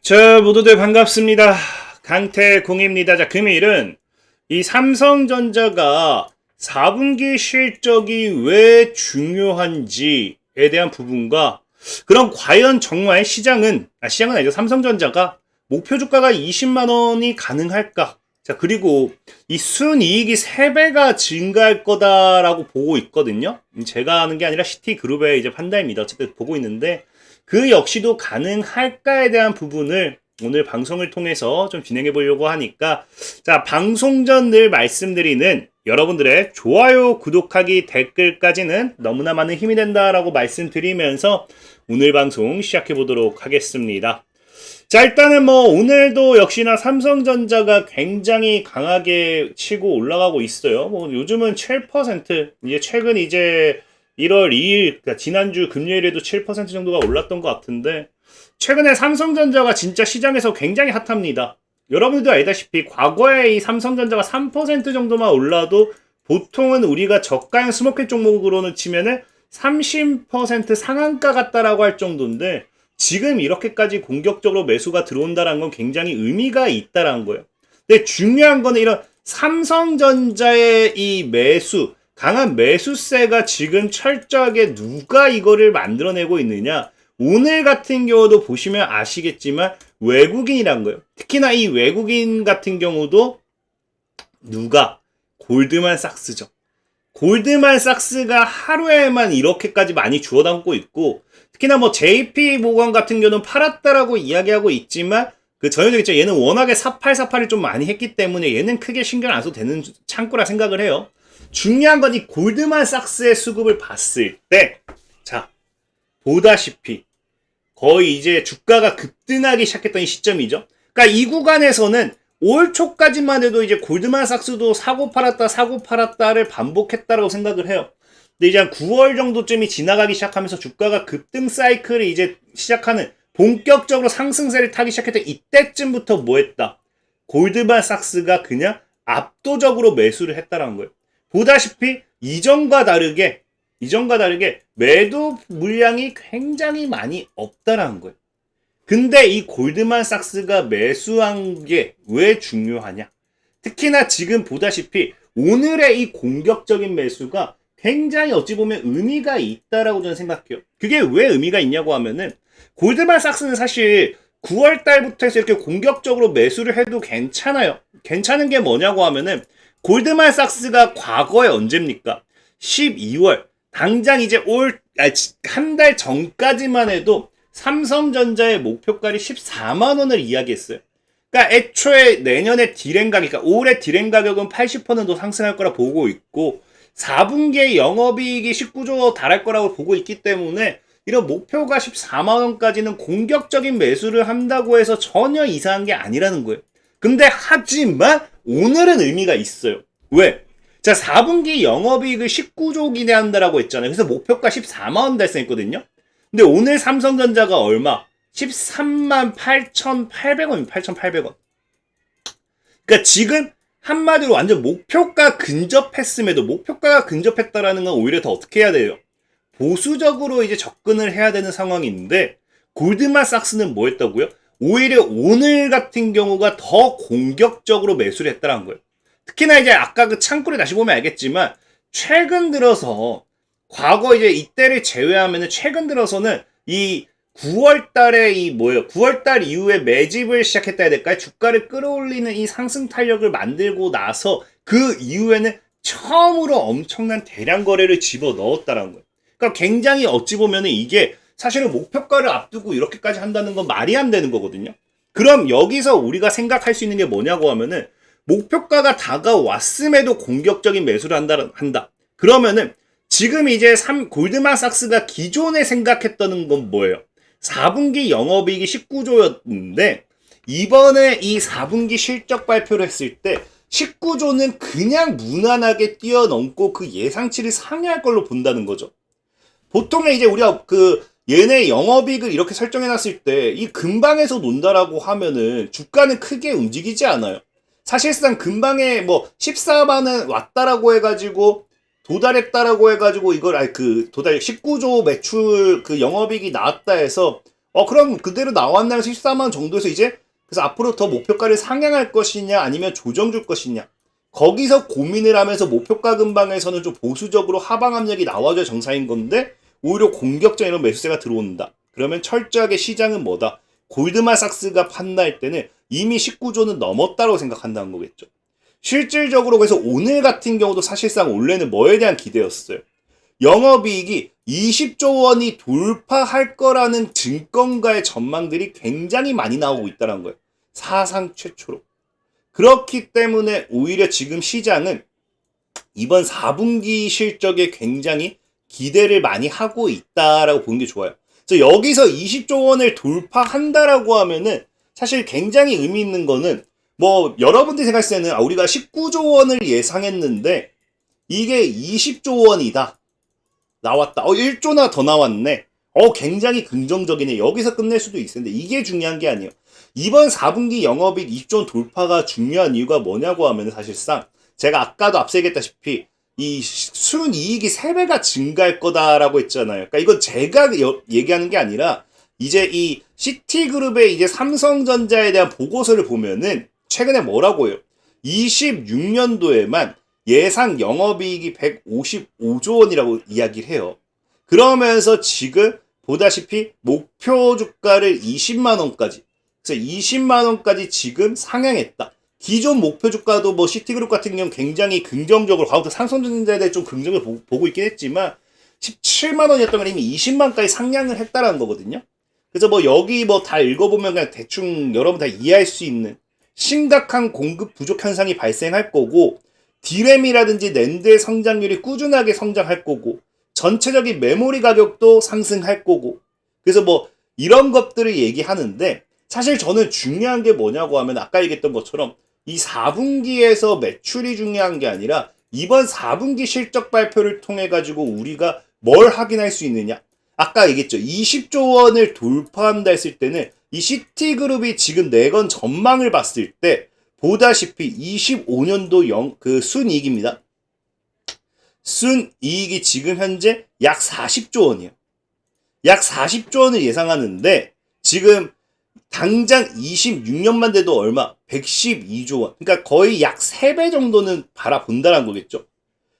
자, 모두들 반갑습니다. 강태공입니다. 자, 금일은 이 삼성전자가 4분기 실적이 왜 중요한지에 대한 부분과 그럼 과연 정말 시장은 아니죠. 삼성전자가 목표 주가가 20만 원이 가능할까? 자, 그리고 이 순이익이 3배가 증가할 거다라고 보고 있거든요. 제가 하는 게 아니라 시티그룹의 이제 판단입니다. 어쨌든 보고 있는데 그 역시도 가능할까에 대한 부분을 오늘 방송을 통해서 좀 진행해 보려고 하니까, 자, 방송 전 늘 말씀드리는 여러분들의 좋아요, 구독하기, 댓글까지는 너무나 많은 힘이 된다라고 말씀드리면서 오늘 방송 시작해 보도록 하겠습니다. 자, 일단은 오늘도 역시나 삼성전자가 굉장히 강하게 치고 올라가고 있어요. 요즘은 7%, 이제 최근 이제 1월 2일, 그러니까 지난주 금요일에도 7% 정도가 올랐던 것 같은데, 최근에 삼성전자가 진짜 시장에서 굉장히 핫합니다. 여러분들도 알다시피 과거에 이 삼성전자가 3% 정도만 올라도 보통은 우리가 저가형 스모켓 종목으로는 치면은 30% 상한가 같다라고 할 정도인데, 지금 이렇게까지 공격적으로 매수가 들어온다는 건 굉장히 의미가 있다라는 거예요. 근데 중요한 거는 이런 삼성전자의 이 매수, 강한 매수세가 지금 철저하게 누가 이거를 만들어내고 있느냐. 오늘 같은 경우도 보시면 아시겠지만 외국인이란 거예요. 특히나 이 외국인 같은 경우도 누가? 골드만삭스죠. 골드만삭스가 하루에만 이렇게까지 많이 주워 담고 있고, 특히나 JP모건 같은 경우는 팔았다라고 이야기하고 있지만 그 전형적이죠. 얘는 워낙에 4848을 좀 많이 했기 때문에 얘는 크게 신경 안 써도 되는 창구라 생각을 해요. 중요한 건 이 골드만삭스의 수급을 봤을 때, 자, 보다시피 거의 이제 주가가 급등하기 시작했던 이 시점이죠. 그러니까 이 구간에서는 올 초까지만 해도 이제 골드만삭스도 사고 팔았다를 반복했다라고 생각을 해요. 근데 이제 한 9월 정도쯤이 지나가기 시작하면서 주가가 급등 사이클이 이제 시작하는, 본격적으로 상승세를 타기 시작했던 이때쯤부터 뭐 했다? 골드만삭스가 그냥 압도적으로 매수를 했다라는 거예요. 보다시피 이전과 다르게 매도 물량이 굉장히 많이 없다라는 거예요. 근데 이 골드만삭스가 매수한 게 왜 중요하냐? 특히나 지금 보다시피 오늘의 이 공격적인 매수가 굉장히 어찌 보면 의미가 있다라고 저는 생각해요. 그게 왜 의미가 있냐고 하면은, 골드만삭스는 사실 9월 달부터 해서 이렇게 공격적으로 매수를 해도 괜찮아요. 괜찮은 게 뭐냐고 하면은, 골드만삭스가 과거에 언제입니까? 12월. 당장 이제 한 달 전까지만 해도 삼성전자의 목표가를 14만 원을 이야기했어요. 그러니까 애초에 내년에 디램 가격, 그러니까 올해 디램 가격은 80%도 상승할 거라 보고 있고, 4분기에 영업이익이 19조 달할 거라고 보고 있기 때문에 이런 목표가 14만 원까지는 공격적인 매수를 한다고 해서 전혀 이상한 게 아니라는 거예요. 근데 하지만 오늘은 의미가 있어요. 왜? 자, 4분기 영업이익을 19조 기대한다라고 했잖아요. 그래서 목표가 14만 원 달성했거든요. 근데 오늘 삼성전자가 얼마? 13만 8,800원, 8,800원. 그러니까 지금 한마디로 완전 목표가 근접했음에도, 목표가가 근접했다라는 건 오히려 더 어떻게 해야 돼요? 보수적으로 이제 접근을 해야 되는 상황인데, 골드만삭스는 뭐 했다고요? 오히려 오늘 같은 경우가 더 공격적으로 매수를 했다는 거예요. 특히나 이제 아까 그 창구를 다시 보면 알겠지만, 최근 들어서, 과거 이제 이때를 제외하면은 최근 들어서는 이 9월 달에 9월 달 이후에 매집을 시작했다 해야 될까요? 주가를 끌어올리는 이 상승 탄력을 만들고 나서 그 이후에는 처음으로 엄청난 대량 거래를 집어 넣었다는 거예요. 그러니까 굉장히 어찌 보면은 이게 사실은 목표가를 앞두고 이렇게까지 한다는 건 말이 안 되는 거거든요. 그럼 여기서 우리가 생각할 수 있는 게 뭐냐고 하면은, 목표가가 다가왔음에도 공격적인 매수를 한다. 그러면은 지금 이제 골드만삭스가 기존에 생각했던 건 뭐예요? 4분기 영업이익이 19조였는데 이번에 이 4분기 실적 발표를 했을 때 19조는 그냥 무난하게 뛰어넘고 그 예상치를 상회할 걸로 본다는 거죠. 보통은 이제 우리가 얘네 영업이익을 이렇게 설정해놨을 때 이 근방에서 논다라고 하면은 주가는 크게 움직이지 않아요. 사실상 근방에 14만 원 왔다라고 해가지고 도달했다라고 해가지고 이걸 도달 19조 매출 영업이익이 나왔다 해서 그럼 그대로 나왔나요? 14만 원 정도에서 이제 그래서 앞으로 더 목표가를 상향할 것이냐 아니면 조정 줄 것이냐 거기서 고민을 하면서 목표가 근방에서는 좀 보수적으로 하방 압력이 나와줘야 정상인 건데 오히려 공격적인 이런 매수세가 들어온다. 그러면 철저하게 시장은 뭐다? 골드만삭스가 판단할 때는 이미 19조는 넘었다고 생각한다는 거겠죠. 실질적으로 그래서 오늘 같은 경우도 사실상 원래는 뭐에 대한 기대였어요. 영업이익이 20조 원이 돌파할 거라는 증권가의 전망들이 굉장히 많이 나오고 있다는 거예요. 사상 최초로. 그렇기 때문에 오히려 지금 시장은 이번 4분기 실적에 굉장히 기대를 많이 하고 있다라고 보는 게 좋아요. 그래서 여기서 20조 원을 돌파한다라고 하면은 사실 굉장히 의미 있는 거는 뭐 여러분들이 생각했을 때는 우리가 19조 원을 예상했는데 이게 20조 원이다. 나왔다. 1조나 더 나왔네. 굉장히 긍정적이네. 여기서 끝낼 수도 있는데 이게 중요한 게 아니에요. 이번 4분기 영업이익 20조 원 돌파가 중요한 이유가 뭐냐고 하면 사실상 제가 아까도 앞서 얘기했다시피 이 순이익이 3배가 증가할 거다라고 했잖아요. 그러니까 이건 제가 얘기하는 게 아니라 이제 이 시티그룹의 이제 삼성전자에 대한 보고서를 보면은 최근에 뭐라고 해요? 26년도에만 예상 영업이익이 155조 원이라고 이야기를 해요. 그러면서 지금 보다시피 목표 주가를 20만 원까지 그래서 20만 원까지 지금 상향했다. 기존 목표 주가도 뭐 시티그룹 같은 경우는 굉장히 긍정적으로 과거부터 삼성전자에 대해 좀 긍정을 보고 있긴 했지만 17만 원이었던 걸 이미 20만까지 상향을 했다라는 거거든요. 그래서 뭐 여기 뭐 다 읽어보면 그냥 대충 여러분 다 이해할 수 있는 심각한 공급 부족 현상이 발생할 거고 디램이라든지 낸드의 성장률이 꾸준하게 성장할 거고 전체적인 메모리 가격도 상승할 거고 그래서 뭐 이런 것들을 얘기하는데 사실 저는 중요한 게 뭐냐고 하면 아까 얘기했던 것처럼 이 4분기에서 매출이 중요한 게 아니라 이번 4분기 실적 발표를 통해 가지고 우리가 뭘 확인할 수 있느냐 아까 얘기했죠. 20조 원을 돌파한다 했을 때는 이 시티그룹이 지금 내건 전망을 봤을 때 보다시피 25년도 그 순이익입니다. 순이익이 지금 현재 약 40조 원이에요. 약 40조 원을 예상하는데 지금 당장 26년만 돼도 얼마? 112조 원. 그러니까 거의 약 3배 정도는 바라본다는 거겠죠.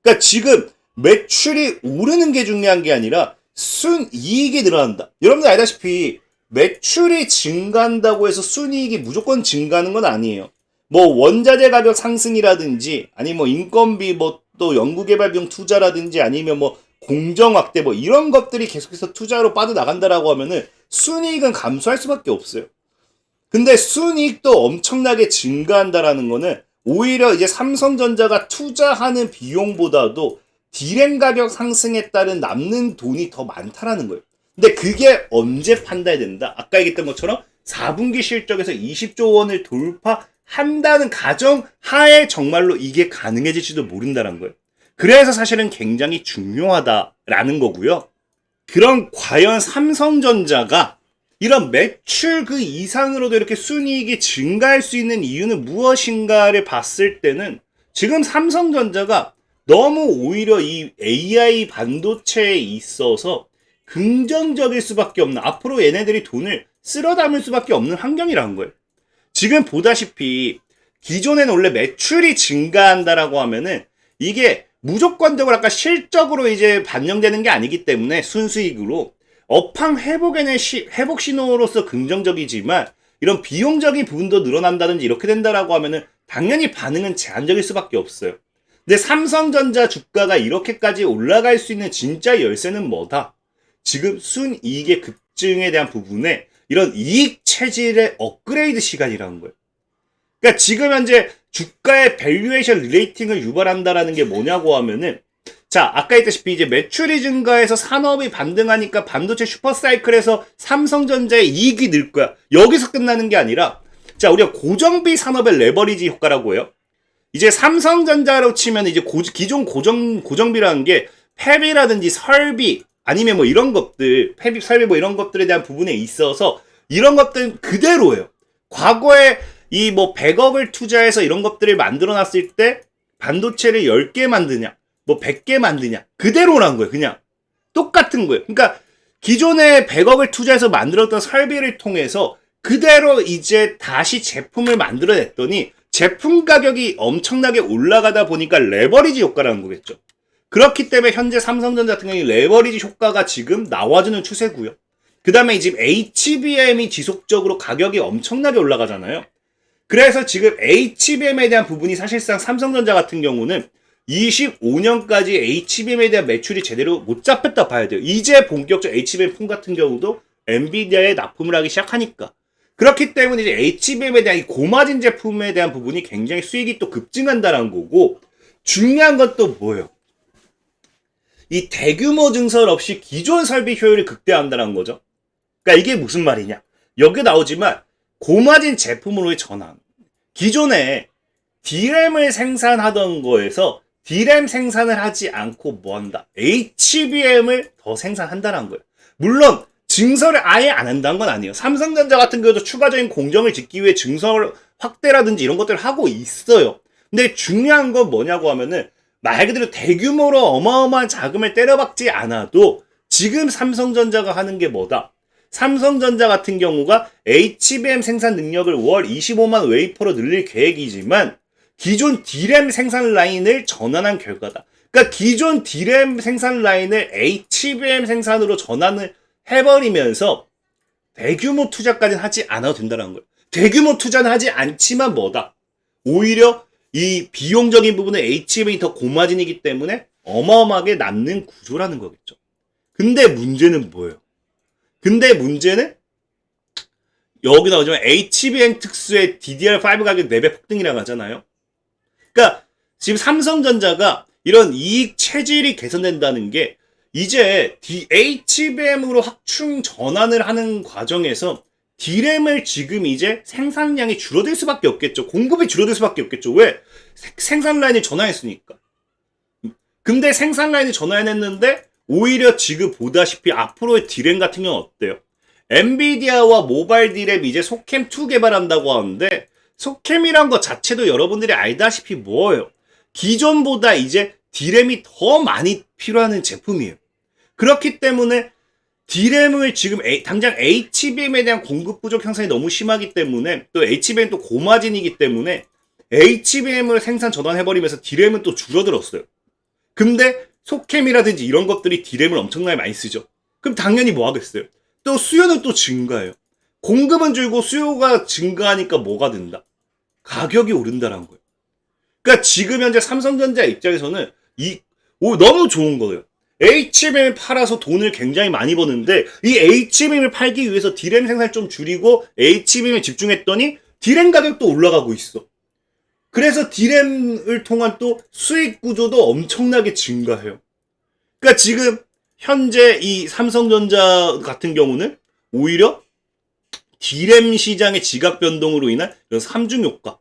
그러니까 지금 매출이 오르는 게 중요한 게 아니라 순이익이 늘어난다. 여러분들 알다시피 매출이 증가한다고 해서 순이익이 무조건 증가하는 건 아니에요. 뭐 원자재 가격 상승이라든지 아니면 뭐 인건비 뭐 또 연구개발 비용 투자라든지 아니면 뭐 공정 확대 뭐 이런 것들이 계속해서 투자로 빠져나간다라고 하면은 순이익은 감소할 수밖에 없어요. 근데 순이익도 엄청나게 증가한다라는 거는 오히려 이제 삼성전자가 투자하는 비용보다도 디램 가격 상승에 따른 남는 돈이 더 많다라는 거예요. 근데 그게 언제 판단이 된다? 아까 얘기했던 것처럼 4분기 실적에서 20조 원을 돌파한다는 가정 하에 정말로 이게 가능해질지도 모른다는 거예요. 그래서 사실은 굉장히 중요하다라는 거고요. 그럼 과연 삼성전자가 이런 매출 그 이상으로도 이렇게 순이익이 증가할 수 있는 이유는 무엇인가를 봤을 때는 지금 삼성전자가 너무 오히려 이 AI 반도체에 있어서 긍정적일 수밖에 없는 앞으로 얘네들이 돈을 쓸어 담을 수밖에 없는 환경이라는 거예요. 지금 보다시피 기존에는 원래 매출이 증가한다라고 하면은 이게 무조건적으로 아까 실적으로 이제 반영되는 게 아니기 때문에 순수익으로 업황 회복에는 회복 신호로서 긍정적이지만 이런 비용적인 부분도 늘어난다든지 이렇게 된다라고 하면은 당연히 반응은 제한적일 수밖에 없어요. 근데 삼성전자 주가가 이렇게까지 올라갈 수 있는 진짜 열쇠는 뭐다? 지금 순이익의 급증에 대한 부분에 이런 이익 체질의 업그레이드 시간이라는 거예요. 그러니까 지금 현재 주가의 밸류에이션 리레이팅을 유발한다라는 게 뭐냐고 하면은 자, 아까 했다시피 이제 매출이 증가해서 산업이 반등하니까 반도체 슈퍼사이클에서 삼성전자의 이익이 늘 거야. 여기서 끝나는 게 아니라 자, 우리가 고정비 산업의 레버리지 효과라고 해요. 이제 삼성전자로 치면 이제 기존 고정비라는 게 폐비라든지 설비 아니면 뭐 이런 것들, 폐비, 설비 뭐 이런 것들에 대한 부분에 있어서 이런 것들은 그대로예요. 과거에 이 뭐 100억을 투자해서 이런 것들을 만들어 놨을 때 반도체를 10개 만드냐, 뭐 100개 만드냐, 그대로란 거예요. 그냥 똑같은 거예요. 그러니까 기존에 100억을 투자해서 만들었던 설비를 통해서 그대로 이제 다시 제품을 만들어냈더니 제품 가격이 엄청나게 올라가다 보니까 레버리지 효과라는 거겠죠. 그렇기 때문에 현재 삼성전자 같은 경우에 레버리지 효과가 지금 나와주는 추세고요. 그 다음에 지금 HBM이 지속적으로 가격이 엄청나게 올라가잖아요. 그래서 지금 HBM에 대한 부분이 사실상 삼성전자 같은 경우는 25년까지 HBM에 대한 매출이 제대로 못 잡혔다 봐야 돼요. 이제 본격적 HBM 품 같은 경우도 엔비디아에 납품을 하기 시작하니까. 그렇기 때문에 이제 HBM에 대한 이 고마진 제품에 대한 부분이 굉장히 수익이 또 급증한다는 거고, 중요한 건 또 뭐예요? 이 대규모 증설 없이 기존 설비 효율을 극대화한다는 거죠. 그러니까 이게 무슨 말이냐? 여기 나오지만 고마진 제품으로의 전환. 기존에 D램을 생산하던 거에서 D램 생산을 하지 않고 뭐 한다? HBM을 더 생산한다는 거예요. 물론 증설을 아예 안 한다는 건 아니에요. 삼성전자 같은 경우도 추가적인 공정을 짓기 위해 증설 확대라든지 이런 것들을 하고 있어요. 근데 중요한 건 뭐냐고 하면은 말 그대로 대규모로 어마어마한 자금을 때려박지 않아도 지금 삼성전자가 하는 게 뭐다? 삼성전자 같은 경우가 HBM 생산 능력을 월 25만 웨이퍼로 늘릴 계획이지만 기존 D램 생산 라인을 전환한 결과다. 그러니까 기존 D램 생산 라인을 HBM 생산으로 전환을 해버리면서 대규모 투자까지는 하지 않아도 된다는 거예요. 대규모 투자는 하지 않지만 뭐다? 오히려 이 비용적인 부분은 HBM이 더 고마진이기 때문에 어마어마하게 남는 구조라는 거겠죠. 근데 문제는 뭐예요? 근데 문제는 여기 나오지만 HBM 특수의 DDR5 가격 4배 폭등이라고 하잖아요. 그러니까 지금 삼성전자가 이런 이익 체질이 개선된다는 게 이제 HBM으로 확충 전환을 하는 과정에서 D램을 지금 이제 생산량이 줄어들 수밖에 없겠죠. 공급이 줄어들 수밖에 없겠죠. 왜? 생산 라인을 전환했으니까. 근데 생산 라인을 전환했는데 오히려 지금 보다시피 앞으로의 D램 같은 경우는 어때요? 엔비디아와 모바일 D램 이제 소캠2 개발한다고 하는데 소캠이란 것 자체도 여러분들이 알다시피 뭐예요? 기존보다 이제 D램이 더 많이 필요한 제품이에요. 그렇기 때문에 D램을 지금 당장 HBM에 대한 공급 부족 현상이 너무 심하기 때문에 또 HBM 또 고마진이기 때문에 HBM을 생산 전환해버리면서 D램은 또 줄어들었어요. 근데 소캠이라든지 이런 것들이 D램을 엄청나게 많이 쓰죠. 그럼 당연히 뭐 하겠어요? 또 수요는 또 증가해요. 공급은 줄고 수요가 증가하니까 뭐가 된다? 가격이 오른다는 거예요. 그러니까 지금 현재 삼성전자 입장에서는 너무 좋은 거예요. HBM을 팔아서 돈을 굉장히 많이 버는데 이 HBM을 팔기 위해서 D램 생산을 좀 줄이고 HBM에 집중했더니 D램 가격도 올라가고 있어. 그래서 D램을 통한 또 수익 구조도 엄청나게 증가해요. 그러니까 지금 현재 이 삼성전자 같은 경우는 오히려 D램 시장의 지각 변동으로 인한 이런 삼중 효과,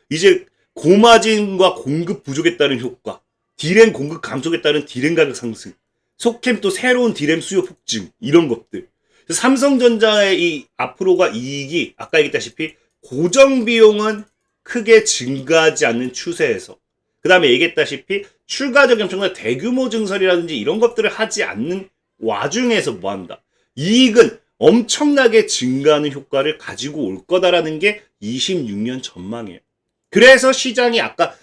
이제 고마진과 공급 부족에 따른 효과, D램 공급 감소에 따른 D램 가격 상승, 소캠 또 새로운 D램 수요 폭증, 이런 것들. 삼성전자의 이 앞으로가 이익이 아까 얘기했다시피 고정 비용은 크게 증가하지 않는 추세에서, 그 다음에 얘기했다시피 추가적인 엄청난 대규모 증설이라든지 이런 것들을 하지 않는 와중에서 뭐 한다? 이익은 엄청나게 증가하는 효과를 가지고 올 거다라는 게 26년 전망이에요. 그래서 시장이 아까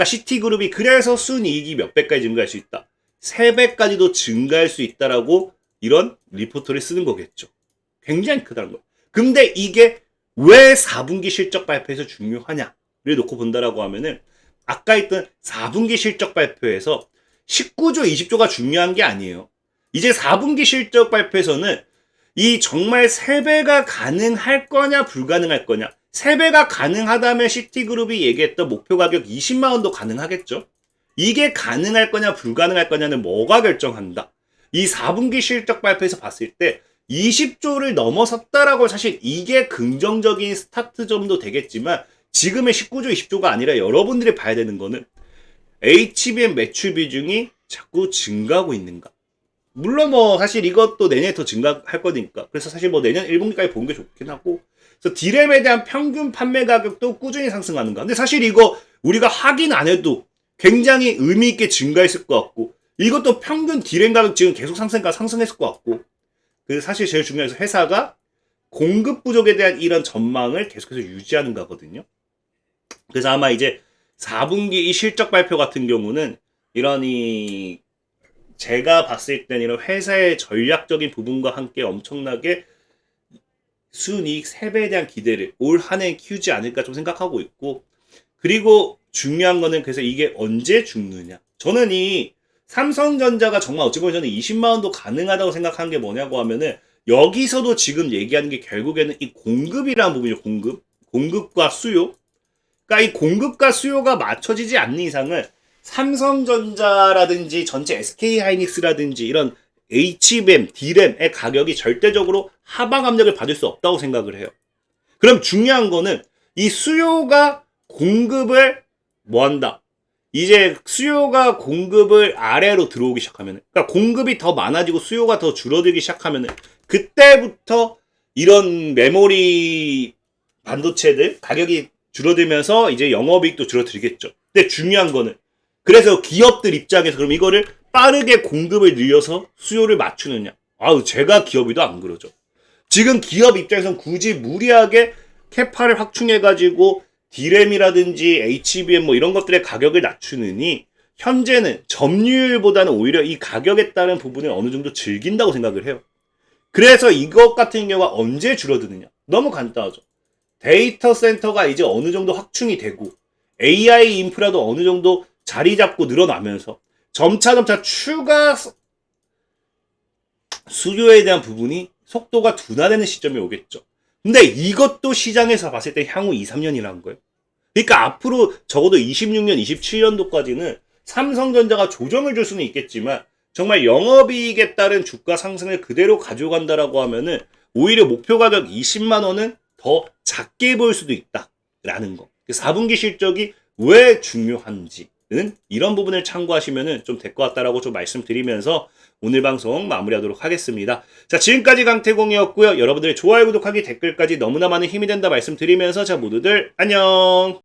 시티그룹이 그래서 순이익이 몇 배까지 증가할 수 있다. 3배까지도 증가할 수 있다라고 이런 리포트를 쓰는 거겠죠. 굉장히 크다는 거예요. 근데 이게 왜 4분기 실적 발표에서 중요하냐를 놓고 본다라고 하면은 아까 했던 4분기 실적 발표에서 19조, 20조가 중요한 게 아니에요. 이제 4분기 실적 발표에서는 이 정말 3배가 가능할 거냐 불가능할 거냐. 3배가 가능하다면 시티그룹이 얘기했던 목표 가격 20만 원도 가능하겠죠. 이게 가능할 거냐 불가능할 거냐는 뭐가 결정한다. 이 4분기 실적 발표에서 봤을 때 20조를 넘어섰다라고 사실 이게 긍정적인 스타트점도 되겠지만 지금의 19조, 20조가 아니라 여러분들이 봐야 되는 거는 HBM 매출 비중이 자꾸 증가하고 있는가. 물론 뭐 사실 이것도 내년에 더 증가할 거니까. 그래서 사실 뭐 내년 1분기까지 보는 게 좋긴 하고. 그래서 D램에 대한 평균 판매 가격도 꾸준히 상승하는가. 근데 사실 이거 우리가 확인 안 해도 굉장히 의미 있게 증가했을 것 같고, 이것도 평균 D램 가격 지금 계속 상승했을 것 같고, 그 사실 제일 중요한 게 회사가 공급 부족에 대한 이런 전망을 계속해서 유지하는 거거든요. 그래서 아마 이제 4분기 이 실적 발표 같은 경우는 이런 제가 봤을 땐 이런 회사의 전략적인 부분과 함께 엄청나게 순이익 3배에 대한 기대를 올 한 해 키우지 않을까 좀 생각하고 있고, 그리고 중요한 거는 그래서 이게 언제 죽느냐. 저는 이 삼성전자가 정말 어찌 보면 저는 20만 원도 가능하다고 생각하는 게 뭐냐고 하면은 여기서도 지금 얘기하는 게 결국에는 이 공급이라는 부분이죠. 공급과 수요. 그러니까 이 공급과 수요가 맞춰지지 않는 이상은 삼성전자라든지 전체 SK하이닉스라든지 이런 HBM, D램의 가격이 절대적으로 하방 압력을 받을 수 없다고 생각을 해요. 그럼 중요한 거는 이 수요가 공급을 뭐 한다? 이제 수요가 공급을 아래로 들어오기 시작하면, 그러니까 공급이 더 많아지고 수요가 더 줄어들기 시작하면 그때부터 이런 메모리 반도체들 가격이 줄어들면서 이제 영업이익도 줄어들겠죠. 근데 중요한 거는 그래서 기업들 입장에서 그럼 이거를 빠르게 공급을 늘려서 수요를 맞추느냐. 아우, 제가 기업이도 안 그러죠. 지금 기업 입장에서는 굳이 무리하게 캐파를 확충해가지고 D램이라든지 HBM 뭐 이런 것들의 가격을 낮추느니 현재는 점유율보다는 오히려 이 가격에 따른 부분을 어느 정도 즐긴다고 생각을 해요. 그래서 이것 같은 경우가 언제 줄어드느냐. 너무 간단하죠. 데이터 센터가 이제 어느 정도 확충이 되고 AI 인프라도 어느 정도 자리 잡고 늘어나면서 점차 추가 수요에 대한 부분이 속도가 둔화되는 시점이 오겠죠. 근데 이것도 시장에서 봤을 때 향후 2, 3년이라는 거예요. 그러니까 앞으로 적어도 26년, 27년도까지는 삼성전자가 조정을 줄 수는 있겠지만 정말 영업이익에 따른 주가 상승을 그대로 가져간다라고 하면은 오히려 목표 가격 20만 원은 더 작게 보일 수도 있다라는 거. 4분기 실적이 왜 중요한지는 이런 부분을 참고하시면 좀 될 것 같다라고 좀 말씀드리면서 오늘 방송 마무리하도록 하겠습니다. 자, 지금까지 강태공이었고요. 여러분들의 좋아요, 구독하기, 댓글까지 너무나 많은 힘이 된다 말씀드리면서 자, 모두들 안녕.